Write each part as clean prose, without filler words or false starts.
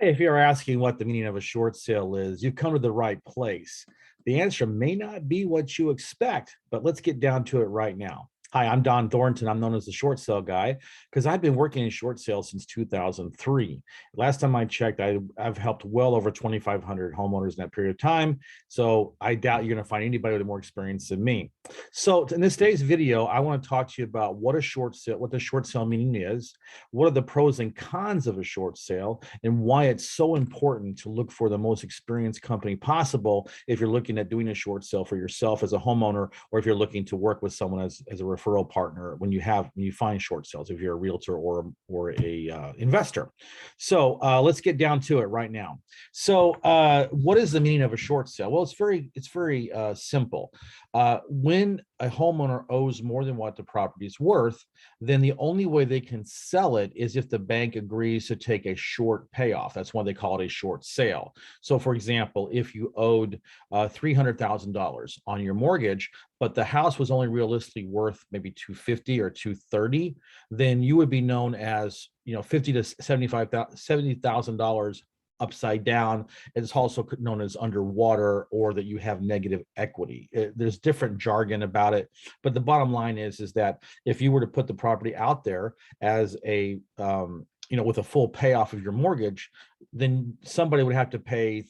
If you're asking what the meaning of a short sale is, you've come to the right place. The answer may not be what you expect, but let's get down to it right now. Hi, I'm Dohn Thornton. I'm known as the short sale guy because I've been working in short sales since 2003. Last time I checked, I've helped well over 2,500 homeowners in that period of time. So I doubt you're going to find anybody with more experience than me. So in this today's video, I want to talk to you about what the short sale meaning is, what are the pros and cons of a short sale, and why it's so important to look for the most experienced company possible if you're looking at doing a short sale for yourself as a homeowner, or if you're looking to work with someone as a referral partner when you find short sales, if you're a realtor or a investor. So let's get down to it right now. So what is the meaning of a short sale? Well, it's very simple. When a homeowner owes more than what the property is worth, then the only way they can sell it is if the bank agrees to take a short payoff. That's why they call it a short sale. So for example, if you owed $300,000 on your mortgage, but the house was only realistically worth maybe 250 or 230, then you would be known as, $50 to $70,000 upside down. It's also known as underwater, or that you have negative equity. There's different jargon about it, but the bottom line is that if you were to put the property out there as a with a full payoff of your mortgage, then somebody would have to pay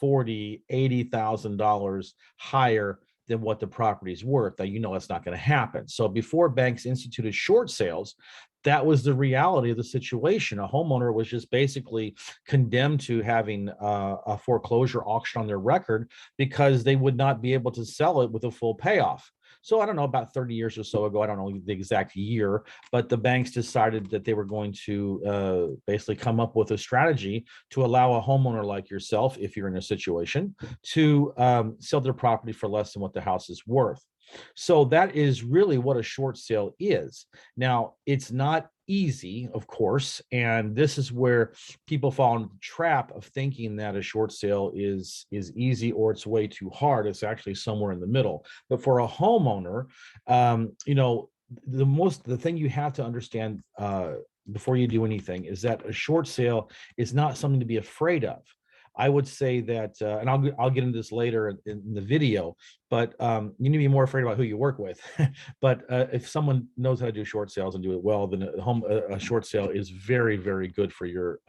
$40,000-$80,000 higher than what the property is worth. Now, that's not going to happen. So before banks instituted short sales, that was the reality of the situation. A homeowner was just basically condemned to having a foreclosure auction on their record because they would not be able to sell it with a full payoff. So I don't know, about 30 years or so ago, I don't know the exact year, but the banks decided that they were going to basically come up with a strategy to allow a homeowner like yourself, if you're in a situation, to sell their property for less than what the house is worth. So that is really what a short sale is. Now, it's not easy, of course, and this is where people fall into the trap of thinking that a short sale is easy or it's way too hard. It's actually somewhere in the middle. But for a homeowner, the thing you have to understand before you do anything is that a short sale is not something to be afraid of. I would say that, and I'll get into this later in the video, but you need to be more afraid about who you work with. But if someone knows how to do short sales and do it well, then a short sale is very, very good for your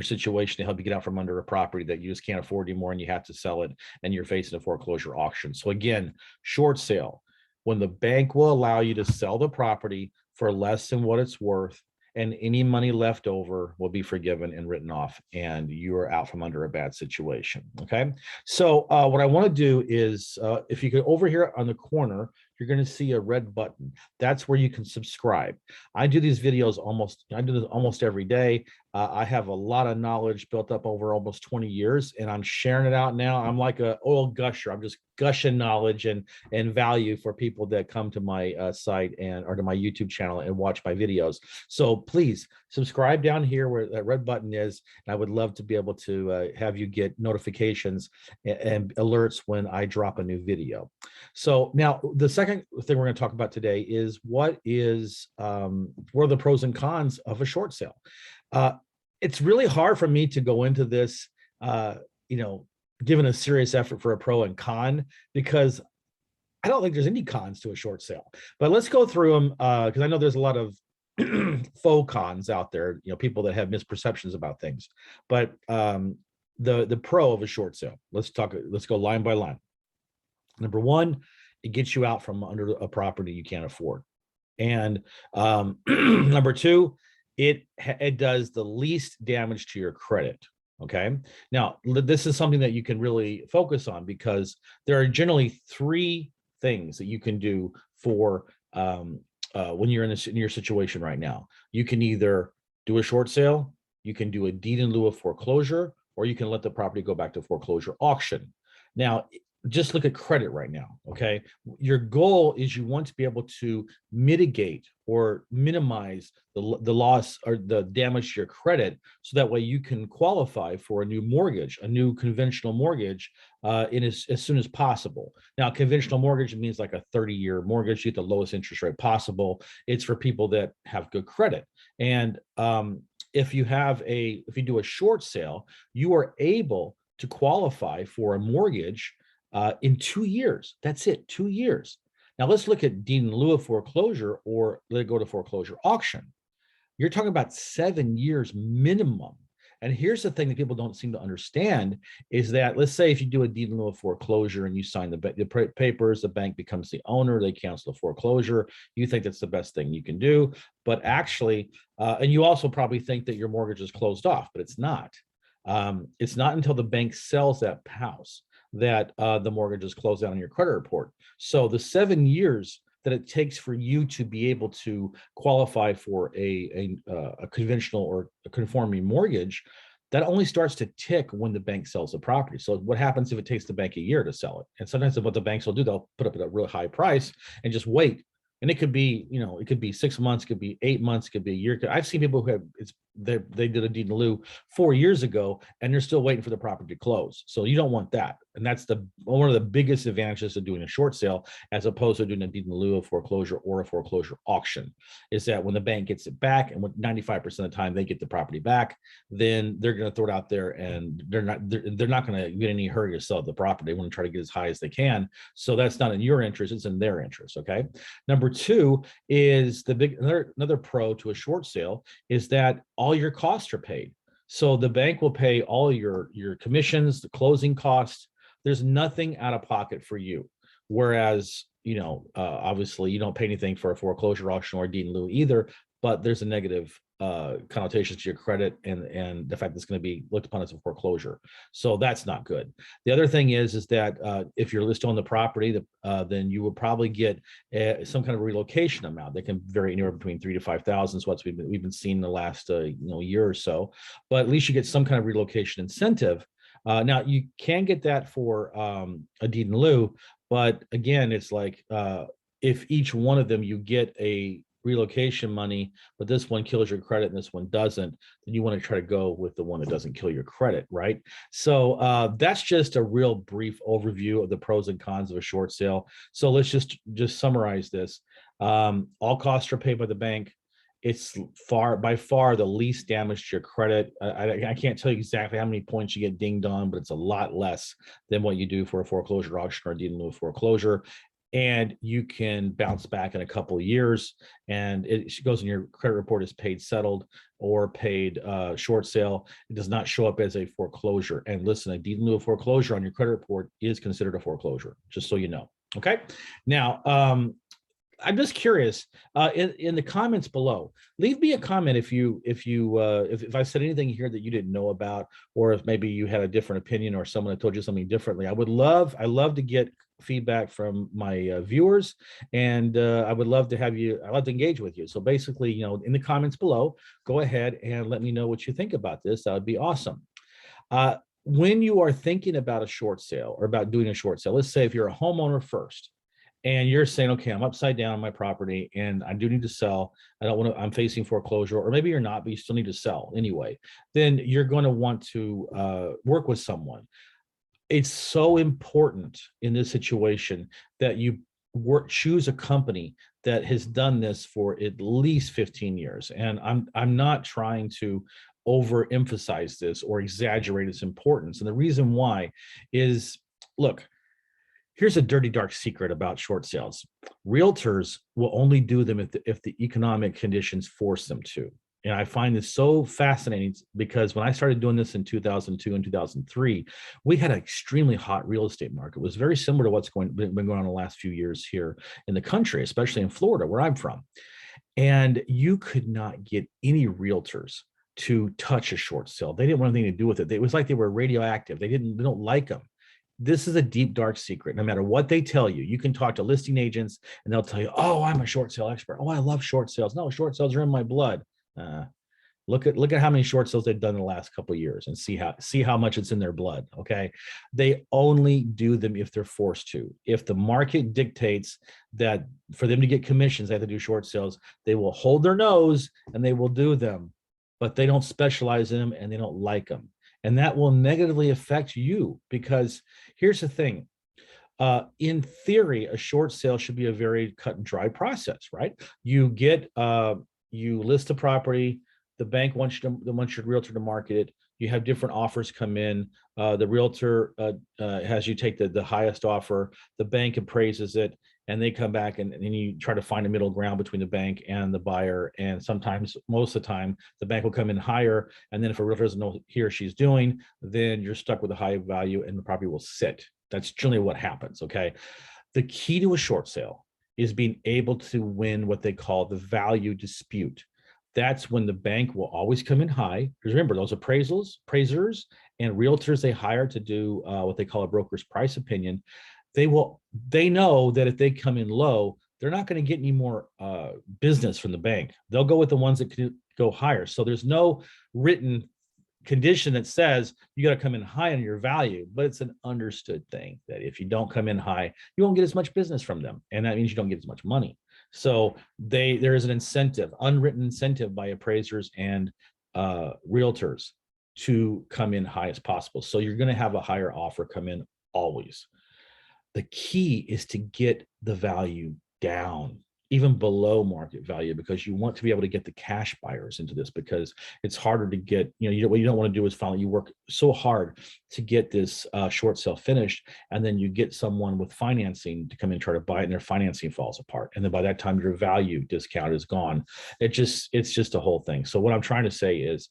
situation to help you get out from under a property that you just can't afford anymore and you have to sell it and you're facing a foreclosure auction. So again, short sale, when the bank will allow you to sell the property for less than what it's worth, and any money left over will be forgiven and written off, and you are out from under a bad situation. Okay. So what I want to do is, if you go over here on the corner, you're going to see a red button. That's where you can subscribe. I do these videos almost every day. I have a lot of knowledge built up over almost 20 years, and I'm sharing it out now. I'm like an oil gusher. I'm just gushing knowledge and value for people that come to my site or to my YouTube channel and watch my videos. So please subscribe down here where that red button is. And I would love to be able to have you get notifications and alerts when I drop a new video. So now the second thing we're going to talk about today is what are the pros and cons of a short sale. It's really hard for me to go into this, given a serious effort for a pro and con, because I don't think there's any cons to a short sale. But let's go through them because I know there's a lot of faux cons out there, people that have misperceptions about things. But the pro of a short sale, let's go line by line. Number one, it gets you out from under a property you can't afford. And number two, it does the least damage to your credit. Okay. Now, this is something that you can really focus on because there are generally three things that you can do for when you're in your situation right now. You can either do a short sale, you can do a deed in lieu of foreclosure, or you can let the property go back to foreclosure auction. Now, just look at credit right now, okay? Your goal is you want to be able to mitigate or minimize the loss or the damage to your credit, so that way you can qualify for a new mortgage, a new conventional mortgage as soon as possible. Now, conventional mortgage means like a 30-year mortgage. You get the lowest interest rate possible. It's for people that have good credit. And if you do a short sale, you are able to qualify for a mortgage in 2 years. That's it, 2 years. Now let's look at deed in lieu of foreclosure, or let it go to foreclosure auction. You're talking about 7 years minimum. And here's the thing that people don't seem to understand is that, let's say if you do a deed in lieu of foreclosure and you sign the papers, the bank becomes the owner, they cancel the foreclosure. You think that's the best thing you can do, but actually, and you also probably think that your mortgage is closed off, but it's not. It's not until the bank sells that house that the mortgage is closed out on your credit report. So the 7 years that it takes for you to be able to qualify for a conventional or a conforming mortgage, that only starts to tick when the bank sells the property. So what happens if it takes the bank a year to sell it? And sometimes what the banks will do, they'll put up at a really high price and just wait. And it could be, it could be 6 months, it could be 8 months, it could be a year. I've seen people who have they did a deed in lieu 4 years ago, and they're still waiting for the property to close. So you don't want that. And that's one of the biggest advantages of doing a short sale as opposed to doing a deed in lieu of foreclosure or a foreclosure auction, is that when the bank gets it back, and 95% of the time they get the property back, then they're going to throw it out there, and they're not going to get any hurry to sell the property. They want to try to get as high as they can. So that's not in your interest, it's in their interest. Okay. Number two is another pro to a short sale is that all your costs are paid. So the bank will pay all your commissions, the closing costs. There's nothing out of pocket for you. Whereas, obviously you don't pay anything for a foreclosure auction or a deed in lieu either, but there's a negative connotations to your credit and the fact that it's going to be looked upon as a foreclosure. So that's not good. The other thing is that if you're listed on the property, then you will probably get some kind of relocation amount that can vary anywhere between $3,000 to $5,000. So what we've been seeing the last year or so. But at least you get some kind of relocation incentive. Now you can get that for a deed in lieu, but again, it's like if each one of them you get a relocation money, but this one kills your credit and this one doesn't, then you want to try to go with the one that doesn't kill your credit, right? So that's just a real brief overview of the pros and cons of a short sale. So let's just summarize this. All costs are paid by the bank. It's by far the least damage to your credit. I can't tell you exactly how many points you get dinged on, but it's a lot less than what you do for a foreclosure auction or a deed in lieu of foreclosure. And you can bounce back in a couple of years, and it goes in your credit report as paid settled or paid short sale. It does not show up as a foreclosure. And listen, a deed in lieu of foreclosure on your credit report is considered a foreclosure, just so you know. Okay. Now, I'm just curious, in the comments below, leave me a comment if I said anything here that you didn't know about, or if maybe you had a different opinion or someone had told you something differently. I love to get feedback from my viewers, and I would love to engage with you. So basically, in the comments below, go ahead and let me know what you think about this. That would be awesome. When you are thinking about a short sale or about doing a short sale, let's say if you're a homeowner first, and you're saying, okay, I'm upside down on my property and I do need to sell. I'm facing foreclosure, or maybe you're not, but you still need to sell anyway. Then you're going to want to work with someone. It's so important in this situation that you choose a company that has done this for at least 15 years. And I'm not trying to overemphasize this or exaggerate its importance. And the reason why is, look, here's a dirty, dark secret about short sales. Realtors will only do them if the economic conditions force them to. And I find this so fascinating because when I started doing this in 2002 and 2003, we had an extremely hot real estate market. It was very similar to what's been going on in the last few years here in the country, especially in Florida, where I'm from. And you could not get any realtors to touch a short sale. They didn't want anything to do with it. It was like they were radioactive. They don't like them. This is a deep, dark secret. No matter what they tell you, you can talk to listing agents and they'll tell you, oh, I'm a short sale expert. Oh, I love short sales. No, short sales are in my blood. Look at how many short sales they've done in the last couple of years and see how much it's in their blood. Okay. They only do them if they're forced to. If the market dictates that for them to get commissions, they have to do short sales, they will hold their nose and they will do them, but they don't specialize in them and they don't like them. And that will negatively affect you, because here's the thing. In theory, a short sale should be a very cut and dry process, right? You list the property, The bank wants your realtor to market it. You have different offers come in. The realtor has you take the highest offer. The bank appraises it, and they come back and you try to find a middle ground between the bank and the buyer. And sometimes, most of the time, the bank will come in higher. And then if a realtor doesn't know what he or she's doing, then you're stuck with a high value and the property will sit. That's generally what happens. Okay. The key to a short sale is being able to win what they call the value dispute. That's when the bank will always come in high. Because remember, those appraisers, and realtors they hire to do what they call a broker's price opinion. They know that if they come in low, they're not going to get any more business from the bank. They'll go with the ones that can go higher. So there's no written condition that says you got to come in high on your value, but it's an understood thing that if you don't come in high, you won't get as much business from them, and that means you don't get as much money. So there is an incentive, unwritten incentive by appraisers and realtors to come in high as possible. So you're going to have a higher offer come in always. The key is to get the value down, even below market value, because you want to be able to get the cash buyers into this, because it's harder to get, what you don't want to do is finally you work so hard to get this short sale finished, and then you get someone with financing to come in and try to buy it, and their financing falls apart. And then by that time, your value discount is gone. It's just a whole thing. So what I'm trying to say is,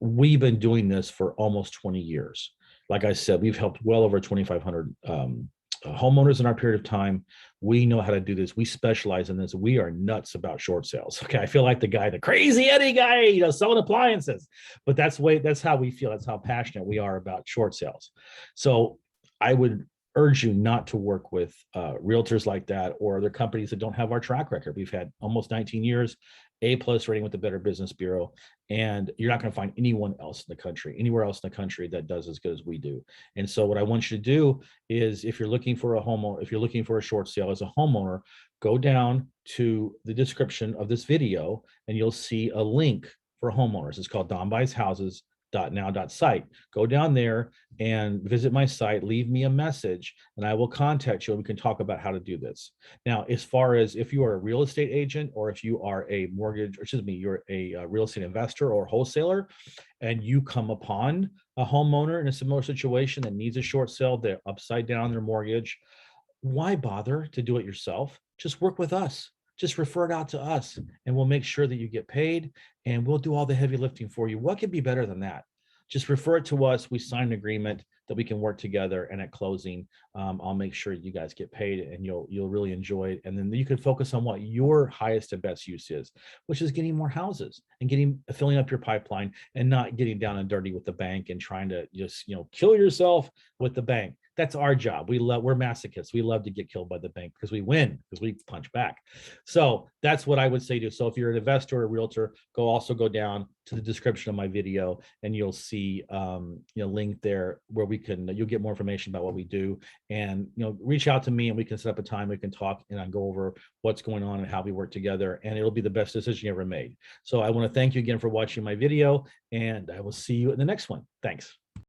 we've been doing this for almost 20 years. Like I said, we've helped well over 2,500 homeowners in our period of time. We know how to do this. We specialize in this. We are nuts about short sales. Okay. I feel like the crazy Eddie guy, selling appliances, but that's how we feel. That's how passionate we are about short sales. So I would urge you not to work with realtors like that, or other companies that don't have our track record. We've had almost 19 years, A+ rating with the Better Business Bureau, and you're not going to find anywhere else in the country that does as good as we do. And so what I want you to do is, if you're looking for a short sale as a homeowner, go down to the description of this video and you'll see a link for homeowners. It's called donbuysHouses.now.site. Go down there and visit my site, leave me a message, and I will contact you and we can talk about how to do this. Now, as far as if you are a real estate agent, or if you are you're a real estate investor or wholesaler, and you come upon a homeowner in a similar situation that needs a short sale, they're upside down their mortgage, why bother to do it yourself? Just work with us. Just refer it out to us and we'll make sure that you get paid, and we'll do all the heavy lifting for you. What could be better than that? Just refer it to us. We sign an agreement that we can work together, and at closing, I'll make sure you guys get paid, and you'll really enjoy it. And then you can focus on what your highest and best use is, which is getting more houses and filling up your pipeline, and not getting down and dirty with the bank and trying to just kill yourself with the bank. That's our job. We're masochists. We love to get killed by the bank because we win, because we punch back. So that's what I would say to. So if you're an investor or a realtor, go down to the description of my video, and you'll see link there where you'll get more information about what we do, and reach out to me and we can set up a time we can talk and I go over what's going on and how we work together, and it'll be the best decision you ever made. So I want to thank you again for watching my video, and I will see you in the next one. Thanks.